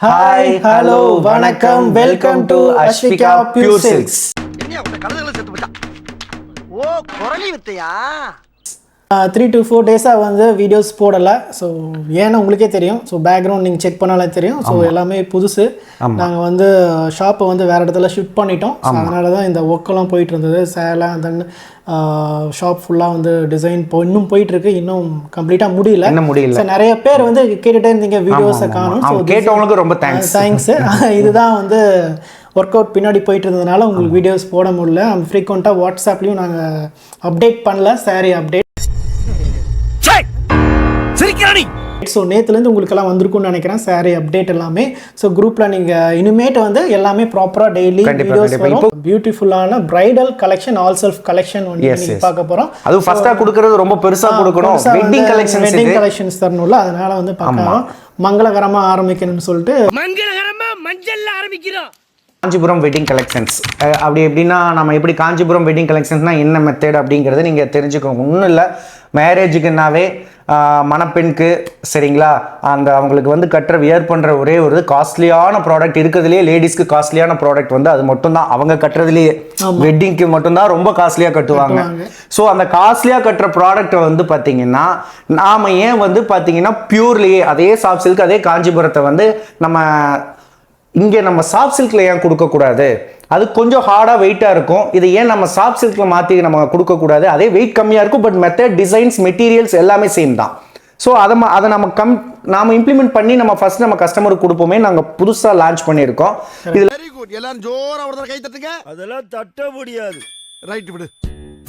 Hi, hello, vanakkam, welcome to Ashvika Pure Silks. என்னையா உங்க கலதல செத்து போச்சா? ஓ குரலி வித்தையா? 3 to 4 டேஸாக வந்து வீடியோஸ் போடலை. ஸோ ஏன்னா உங்களுக்கே தெரியும். ஸோ பேக்ரவுண்ட் நீங்கள் செக் பண்ணாலே தெரியும். ஸோ எல்லாமே புதுசு. நாங்கள் வந்து ஷாப்பை வந்து வேறு இடத்துல ஷிஃப்ட் பண்ணிட்டோம். அதனால தான் இந்த ஒர்க்கெல்லாம் போயிட்டு இருந்தது. சேலம் தென் ஷாப் ஃபுல்லாக வந்து டிசைன் இன்னும் போயிட்டுருக்கு. இன்னும் கம்ப்ளீட்டாக முடியல. ஸோ நிறைய பேர் வந்து கேட்டுகிட்டே இருந்தீங்க வீடியோஸை காணும். ஸோ கேட்டவங்களுக்கு ரொம்ப தேங்க்ஸு. இதுதான் வந்து ஒர்க் அவுட் பின்னாடி போயிட்டு இருந்ததுனால உங்களுக்கு வீடியோஸ் போட முடியல. ஃப்ரீக்வெண்ட்டாக வாட்ஸ்அப்லேயும் நாங்கள் அப்டேட் பண்ணல. Sorry update. ஸோ நேற்றுலேருந்து உங்களுக்கெல்லாம் வந்திருக்கும்னு நினைக்கிறேன் சாரி அப்டேட் எல்லாமே. ஸோ குரூப்பில் நீங்கள் இனிமேட்டு வந்து எல்லாமே ப்ராப்பராக டெய்லி வீடியோஸ் வரும். பியூட்டிஃபுல்லான bridal collection, all self collection ஒன்று பார்க்க போகிறோம். அது ஃபர்ஸ்ட்டாக கொடுக்குறது ரொம்ப பெருசாக கொடுக்கணும். வெட்டிங் கலெக்ஷன்ஸ் தரணும்ல, அதனால வந்து பார்க்கலாம். மங்களகரமாக ஆரம்பிக்கணும்னு சொல்லிட்டு மங்களகரமாக மஞ்சள் ஆரம்பிக்கிறோம். காஞ்சிபுரம் வெட்டிங் கலெக்ஷன்ஸ் அப்படி எப்படின்னா நம்ம எப்படி காஞ்சிபுரம் வெட்டிங் கலெக்ஷன்ஸ்னால் என்ன மெத்தட் அப்படிங்கிறத நீங்கள் தெரிஞ்சுக்கோங்க. ஒன்றும் இல்லை, மேரேஜுக்குன்னாவே மணப்பெண்ணுக்கு சரிங்களா, அந்த அவங்களுக்கு வந்து வியர் பண்ணுற ஒரே ஒரு காஸ்ட்லியான ப்ராடக்ட் இருக்கிறதுலேயே, லேடிஸ்க்கு காஸ்ட்லியான ப்ராடக்ட் வந்து அது மட்டும்தான். அவங்க கட்டுறதுலேயே வெட்டிங்க்கு மட்டும்தான் ரொம்ப காஸ்ட்லியாக கட்டுவாங்க. ஸோ அந்த காஸ்ட்லியாக கட்டுற ப்ராடக்ட்டை வந்து பார்த்தீங்கன்னா நாம் ஏன் வந்து பார்த்தீங்கன்னா பியூர்லேயே அதே சாஃப்ட் சில்க், அதே காஞ்சிபுரத்தை வந்து நம்ம இங்கே நம்ம சாஃப்ட் சில்கில் ஏன் கொடுக்கக்கூடாது? அது கொஞ்சம் ஹார்டாக வெயிட்டாக இருக்கும். இது ஏன் நம்ம சாஃப்ட் சில்கில் மாற்றி நம்ம கொடுக்கக்கூடாது? அதே வெயிட் கம்மியாக இருக்கும், பட் மெத்தட், டிசைன்ஸ், மெட்டீரியல்ஸ் எல்லாமே சேம் தான். ஸோ அதை நாம் இம்ப்ளிமெண்ட் பண்ணி நம்ம ஃபர்ஸ்ட் நம்ம கஸ்டமருக்கு கொடுப்போமே. நாங்கள் புதுசாக லான்ச் பண்ணியிருக்கோம். இதில் வெரி குட். எல்லாரும் ஜோரா ஒரு கை தட்டுங்க. அதெல்லாம் தட்ட முடியாது. ரைட் விடு.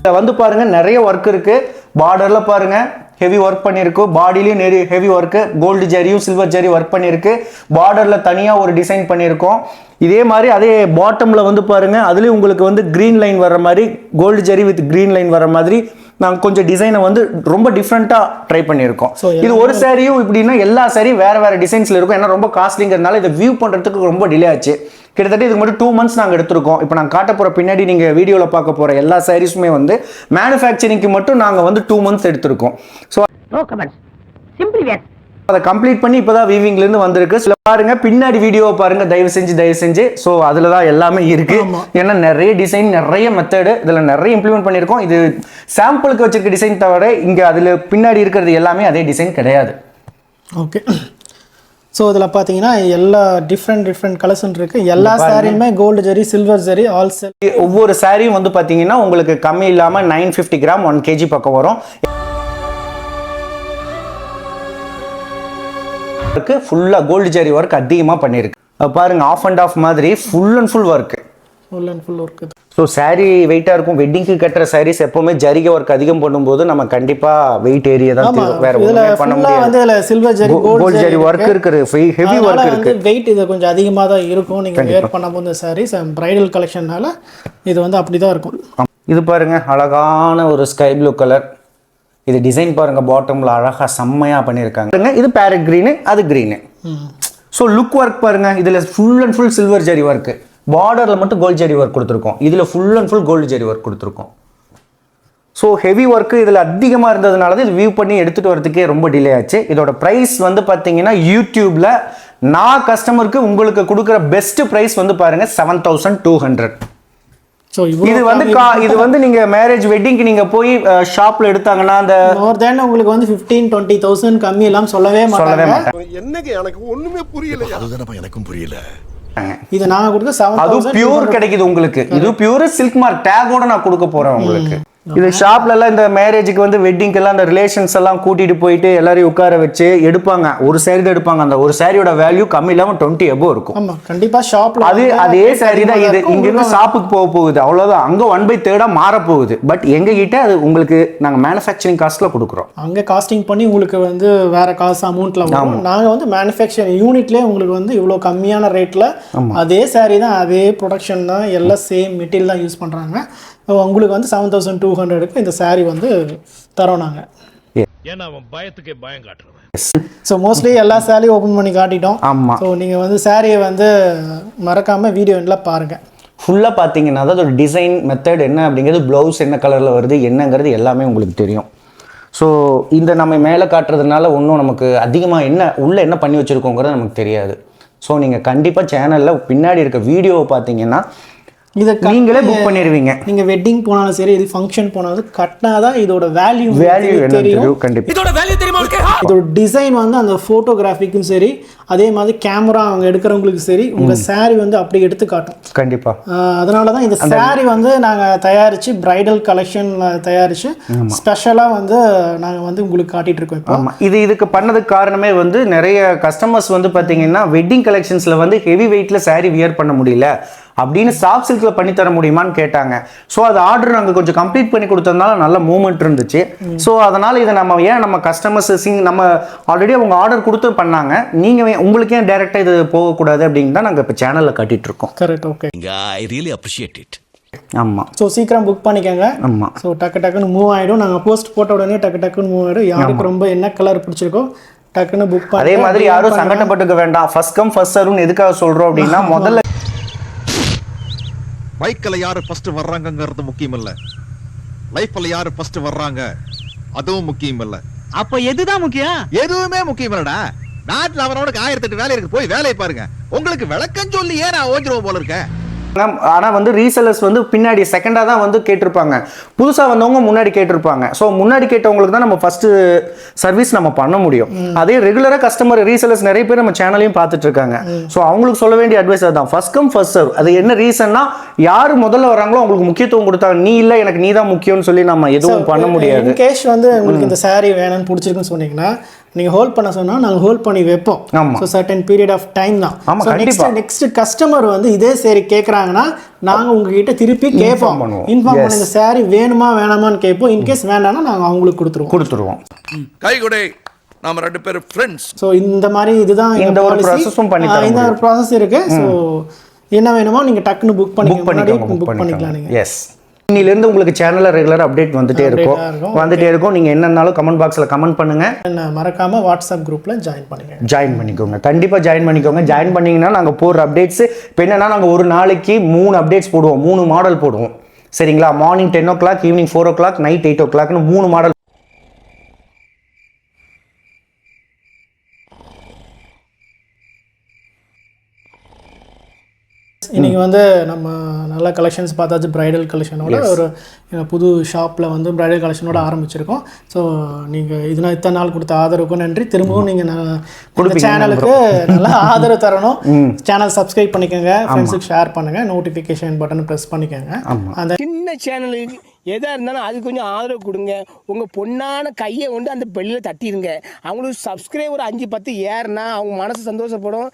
இதில் வந்து பாருங்க நிறைய ஒர்க் இருக்கு. பார்டரில் பாருங்க ஹெவி ஒர்க் பண்ணியிருக்கு. பாடிலையும் நிறைய ஹெவி ஒர்க்கு, கோல்டு ஜரியும் சில்வர் ஜரி ஒர்க் பண்ணியிருக்கு. பார்டரில் தனியாக ஒரு டிசைன் பண்ணியிருக்கோம். இதே மாதிரி அதே பாட்டமில் வந்து பாருங்க, அதுலேயும் உங்களுக்கு வந்து க்ரீன் லைன் வர்ற மாதிரி, gold zari with green line வர மாதிரி நாங்கள் கொஞ்சம் டிசைனை வந்து ரொம்ப டிஃப்ரெண்ட்டாக ட்ரை பண்ணியிருக்கோம். இது ஒரு சாரியும் இப்படின்னா எல்லா சாரியும் வேறு வேறு டிசைன்ஸில் இருக்கும். ஏன்னா ரொம்ப காஸ்ட்லிங்கிறதுனால இதை வியூ பண்ணுறதுக்கு ரொம்ப டிலே ஆச்சு. கிட்டத்தட்ட இதுக்கு மட்டும் 2 months நாங்கள் எடுத்திருக்கோம். இப்போ நாங்கள் காட்ட போகிற பின்னாடி நீங்கள் வீடியோவில் பார்க்க போகிற எல்லா சாரீஸுமே வந்து மேனுஃபேக்சரிங்க்கு மட்டும் நாங்கள் வந்து 2 months எடுத்திருக்கோம். ஸோ அதை கம்ப்ளீட் பண்ணி இப்போ தான் வீவிங்லேருந்து வந்திருக்கு. சில பாருங்க பின்னாடி வீடியோவை பாருங்க தயவு செஞ்சு. ஸோ அதில் தான் எல்லாமே இருக்கு. ஏன்னா நிறைய டிசைன், நிறைய மெத்தடு இதில் நிறைய இம்ப்ளிமெண்ட் பண்ணியிருக்கோம். இது சாம்பிளுக்கு வச்சிருக்க டிசைன் தவிர இங்கே அதில் பின்னாடி இருக்கிறது எல்லாமே அதே டிசைன் கிடையாது. ஓகே. ஸோ இதில் பார்த்தீங்கன்னா எல்லா டிஃப்ரெண்ட் கலர்ஸ் இருக்குது. எல்லா சாரியுமே gold zari, silver zari, all sell. ஒவ்வொரு சாரியும் வந்து பார்த்தீங்கன்னா உங்களுக்கு கம்மி இல்லாமல் 950 கிராம் 1 kg பக்கம் வரும். ஃபுல்லாக கோல்டு ஜரி ஒர்க் அதிகமாக பண்ணியிருக்கு. பாருங்க ஆஃப் அண்ட் ஆஃப் மாதிரி full and full work. So sari வெயிட்டாக இருக்கும். வெட்டிங்க்கு கட்டுற சாரீஸ் எப்பவுமே ஜரிகை ஒர்க் அதிகம் பண்ணும்போது நம்ம கண்டிப்பாக வெயிட் ஏரியா தான் வேற ஒன்றுமே பண்ண முடியாது. Silver zari, gold zari work இருக்குது, ஹெவி ஒர்க் இருக்குது. வெயிட் இது கொஞ்சம் அதிகமாக தான் இருக்கும். நீங்கள் வேர் பண்ணும்போது சாரீஸ் பிரைடல் கலெக்ஷன்னால இது வந்து அப்படி தான் இருக்கும். இது பாருங்க அழகான ஒரு ஸ்கை ப்ளூ கலர். இது டிசைன் பாருங்க பாட்டம்ல அழகாக செம்மையாக பண்ணியிருக்காங்க. இது பேரட் க்ரீனு, அது க்ரீனு. ஸோ லுக் ஒர்க் பாருங்க. இதில் full and full silver zari work. பார்டரில் மட்டும் கோல்டு ஜரி ஒர்க் கொடுத்துருக்கோம். இதில் full and full gold zari work கொடுத்துருக்கோம். ஸோ ஹெவி ஒர்க்கு இதில் அதிகமாக இருந்ததுனால தான் இது வியூ பண்ணி எடுத்துகிட்டு வரதுக்கே ரொம்ப டிலே ஆச்சு. இதோட ப்ரைஸ் வந்து பார்த்தீங்கன்னா யூடியூப்பில் நான் கஸ்டமருக்கு உங்களுக்கு கொடுக்குற பெஸ்ட் ப்ரைஸ் வந்து பாருங்க 7200. ஸோ இது வந்து நீங்கள் மேரேஜ் வெட்டிங்க்கு நீங்கள் போய் ஷாப்பில் எடுத்தாங்கன்னா அந்த மோர் தேன் உங்களுக்கு வந்து 15-20,000 கம்மி எல்லாம் சொல்லவே மாட்டாங்க. என்னங்க எனக்கு ஒன்றுமே புரியல. அதுதானப்பா எனக்கும் புரியல. இது நான் கொடுக்க 7,000. அது பியூர் கிடைக்குது உங்களுக்கு. இது பியூர் சில்க் மார்க் டேகோட நான் கொடுக்க போறேன் உங்களுக்கு. இது ஷாப்ல எல்லாம் இந்த மேரேஜுக்கு வந்து வெட்டிங்க்கு எல்லாம் அந்த ரிலேஷன்ஸ் எல்லாம் கூட்டிட்டு போயிட்டு எல்லாரையும் உட்கார வச்சு எடுப்பாங்க. ஒரு சாரி தான் எடுப்பாங்க. அந்த ஒரு சாரியோட வேல்யூ கம்மி இல்லாம 20 above இருக்கும். ஆமா கண்டிப்பா ஷாப்ல அதே சாரி தான் இது. இங்க இருந்து ஷாப்புக்கு போகுது அவ்வளவுதான். அங்க 1/3 மாற போகுது. பட் எங்க கிட்ட அது உங்களுக்கு நாங்க மேனுஃபேக்சரிங் காஸ்ட்ல கொடுக்குறோம். அங்க காஸ்டிங் பண்ணி உங்களுக்கு வந்து வேற காசு அமௌண்ட்ல வரும். நாங்க வந்து மேனுஃபேக்சரிங் யூனிட்லயே உங்களுக்கு வந்து இவ்வளவு கம்மியான ரேட்ல அதே சாரி தான், அதே ப்ரொடக்ஷன் தான், எல்லாம் சேம் மெட்டீரியல் தான் யூஸ் பண்றாங்க. உங்களுக்கு வந்து 7200க்கு இந்த சாரி வந்து தரோம் நாங்கள். ஏன்னா அவன் பயத்துக்கே பயம் காட்டுறவன். ஸோ மோஸ்ட்லி எல்லா சாரியும் ஓப்பன் பண்ணி காட்டிட்டோம். ஆமாம். ஸோ நீங்கள் வந்து சாரியை வந்து மறக்காமல் வீடியோ எல்லாம் பாருங்கள். ஃபுல்லாக பார்த்தீங்கன்னா அதாவது ஒரு டிசைன் மெத்தட் என்ன அப்படிங்கிறது, ப்ளவுஸ் என்ன கலரில் வருது என்னங்கிறது எல்லாமே உங்களுக்கு தெரியும். ஸோ இந்த நம்ம மேலே காட்டுறதுனால ஒன்றும் நமக்கு அதிகமாக என்ன உள்ளே என்ன பண்ணி வச்சுருக்கோங்கிறது நமக்கு தெரியாது. ஸோ நீங்கள் கண்டிப்பாக சேனலில் பின்னாடி இருக்க வீடியோவை பார்த்தீங்கன்னா இதை நீங்களே புக் பண்ணிடுவீங்க. நீங்கள் வெட்டிங் போனாலும் சரி, இது ஃபங்க்ஷன் போனாலும் கட்டினாதான் இதோட வேல்யூ தெரியும். கண்டிப்பாக இதோட வேல்யூ தெரியுமா? இதோட டிசைன் வந்து அந்த ஃபோட்டோகிராஃபிக்கும் சரி, அதே மாதிரி கேமரா அவங்க எடுக்கிறவங்களுக்கு சரி, உங்கள் saree வந்து அப்படி எடுத்து காட்டும். கண்டிப்பாக அதனால தான் இந்த saree வந்து நாங்கள் தயாரித்து பிரைடல் கலெக்ஷன் தயாரித்து ஸ்பெஷலாக வந்து நாங்கள் வந்து உங்களுக்கு காட்டிகிட்டு இருக்கோம் இப்போ. ஆமாம், இதுக்கு பண்ணதுக்கு காரணமே வந்து நிறைய கஸ்டமர்ஸ் வந்து பார்த்தீங்கன்னா வெட்டிங் கலெக்ஷன்ஸில் வந்து ஹெவி வெயிட்டில் saree வியர் பண்ண முடியல அப்படின்னு சாஃப்ட் சில்கில் பண்ணி தர முடியுமான்னு கேட்டாங்க. ஸோ அது ஆர்டர் நாங்கள் கொஞ்சம் கம்ப்ளீட் பண்ணி கொடுத்ததுனால நல்ல மூவ்மெண்ட் இருந்துச்சு. ஸோ அதனால் இதை நம்ம கஸ்டமர்ஸ் நம்ம ஆல்ரெடி அவங்க ஆர்டர் கொடுத்து பண்ணாங்க, நீங்கள் உங்களுக்கு ஏன் டைரெக்டாக இது போகக்கூடாது அப்படின்னு தான் நாங்கள் இப்போ சேனலில் காட்டிட்டு இருக்கோம். Correct, okay. I really appreciate it. ஆமாம். ஸோ சீக்கிரம் புக் பண்ணிக்கோங்க. ஆமாம். ஸோ டக்குன்னு மூவ் ஆகிடும். நாங்கள் போஸ்ட் போட்ட உடனே டக்குன்னு மூவ் ஆகிடும். யாருக்கு ரொம்ப என்ன கலர் பிடிச்சிருக்கோ டக்குன்னு புக் பண்ணி. அதே மாதிரி யாரும் சங்கடப்பட்டுக்க வேண்டாம். ஃபர்ஸ்ட் கம் ஃபர்ஸ்ட் சர்வ்னு எதுக்காக சொல்கிறோம் அப்படின்னா, முதல்ல பைக்ல யாரு ஃபர்ஸ்ட் வர்றாங்கங்கிறது முக்கியம் இல்ல, லைஃப்ல யாரு ஃபர்ஸ்ட் வர்றாங்க அதுவும் முக்கியம் இல்ல. அப்ப எதுதான் முக்கியம்? எதுவுமே முக்கியம் இல்லடா. நாட்டுல அவனோட 1008 வேலை இருக்கு, போய் வேலையை பாருங்க. உங்களுக்கு விளக்கம் சொல்லி ஏன் நான் ஓஞ்சிருவோம் போல இருக்கேன். ஆனால் வந்து ரீசெல்லர்ஸ் வந்து பின்னாடி செகண்டாக தான் வந்து கேட்டிருப்பாங்க, புதுசாக வந்தவங்க முன்னாடி கேட்டிருப்பாங்க. ஸோ முன்னாடி கேட்டவங்களுக்கு தான் நம்ம ஃபஸ்ட்டு சர்வீஸ் நம்ம பண்ண முடியும். அதே ரெகுலராக கஸ்டமர் ரீசெல்லர்ஸ் நிறைய பேர் நம்ம சேனலையும் பார்த்துட்டு இருக்காங்க. ஸோ அவங்களுக்கு சொல்ல வேண்டிய அட்வைஸ் அதுதான், ஃபர்ஸ்ட் கம் ஃபர்ஸ்ட் சர்வ். அது என்ன ரீசன்னா, யார் முதல்ல வராங்களோ அவங்களுக்கு முக்கியத்துவம் கொடுத்தாங்க. நீ இல்லை எனக்கு நீ தான் முக்கியம்னு சொல்லி நம்ம எதுவும் பண்ண முடியாது. கேஷ் வந்து உங்களுக்கு இந்த saree வேணும்னு பிடிச்சிருக்குன்னு சொன்னீங்கன்னா நீங்கள் ஹோல்ட் பண்ண சொன்னால் நாங்கள் ஹோல்ட் பண்ணி வைப்போம். So certain period of time தான். நெக்ஸ்ட் கஸ்டமர் வந்து இதே saree கேட்குறாங்கன்னா நாங்கள் உங்ககிட்ட திருப்பி கேட்போம், இன்ஃபார்ம் பண்ணி இந்த saree வேணுமா வேணாமான்னு கேட்போம். இன்கேஸ் வேண்டாம்னா நாங்கள் அவங்களுக்கு கொடுத்துருவோம். கை கொடை, நாம 2 பேரும் ஃப்ரெண்ட்ஸ். ஸோ இந்த மாதிரி இதுதான் இந்த ஒரு ப்ராசஸும் பண்ணி தர இந்த ஒரு ப்ராசஸ் இருக்கு. ஸோ என்ன வேணுமோ நீங்கள் டக்குன்னு புக் பண்ணிக்கலாம். நீங்கள் எஸ், இன்னிலிருந்து உங்களுக்கு சேனலில் ரெகுலர் அப்டேட் வந்துட்டே இருக்கும். நீங்கள் என்னன்னாலும் கமெண்ட் பாக்ஸில் கமெண்ட் பண்ணுங்க. மறக்காம வாட்ஸ்அப் குரூப்ல ஜாயின் பண்ணிக்கோங்க. கண்டிப்பாக ஜாயின் பண்ணிக்கோங்க. ஜாயின் பண்ணிங்கன்னா நாங்கள் போடுற அப்டேட்ஸ் இப்போ என்னன்னா, நாங்கள் ஒரு நாளைக்கு 3 அப்டேட்ஸ் போடுவோம், 3 மாடல் போடுவோம். சரிங்களா? Morning 10 o'clock, evening 4 o'clock, night 8 o'clockனு 3 model. இன்னைக்கு வந்து நம்ம நல்ல கலெக்ஷன்ஸ் பார்த்தாச்சு. பிரைடல் கலெக்ஷனோட ஒரு புது ஷாப்பில் வந்து பிரைடல் கலெக்ஷனோட ஆரம்பிச்சிருக்கோம். ஸோ நீங்கள் இதனால் இத்தனை நாள் கொடுத்த ஆதரவுக்கும் நன்றி. திரும்பவும் நீங்கள் சேனலுக்கு நல்லா ஆதரவு தரணும். சேனல் சப்ஸ்கிரைப் பண்ணிக்கோங்க, ஃப்ரெண்ட்ஸுக்கு ஷேர் பண்ணுங்கள், நோட்டிஃபிகேஷன் பட்டனை ப்ரெஸ் பண்ணிக்கோங்க. அந்த சின்ன சேனலுக்கு எதாக இருந்தாலும் அது கொஞ்சம் ஆதரவு கொடுங்க. உங்கள் பொண்ணான கையை கொண்டு அந்த பெல்லில் தட்டிடுங்க. அவங்களுக்கு சப்ஸ்கிரைபர் 5-10 ஏறுனா அவங்க மனசு சந்தோஷப்படும்.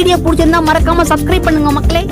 வீடியோ பிடிச்சிருந்தா மறக்காம சப்ஸ்கிரைப் பண்ணுங்க மக்களே.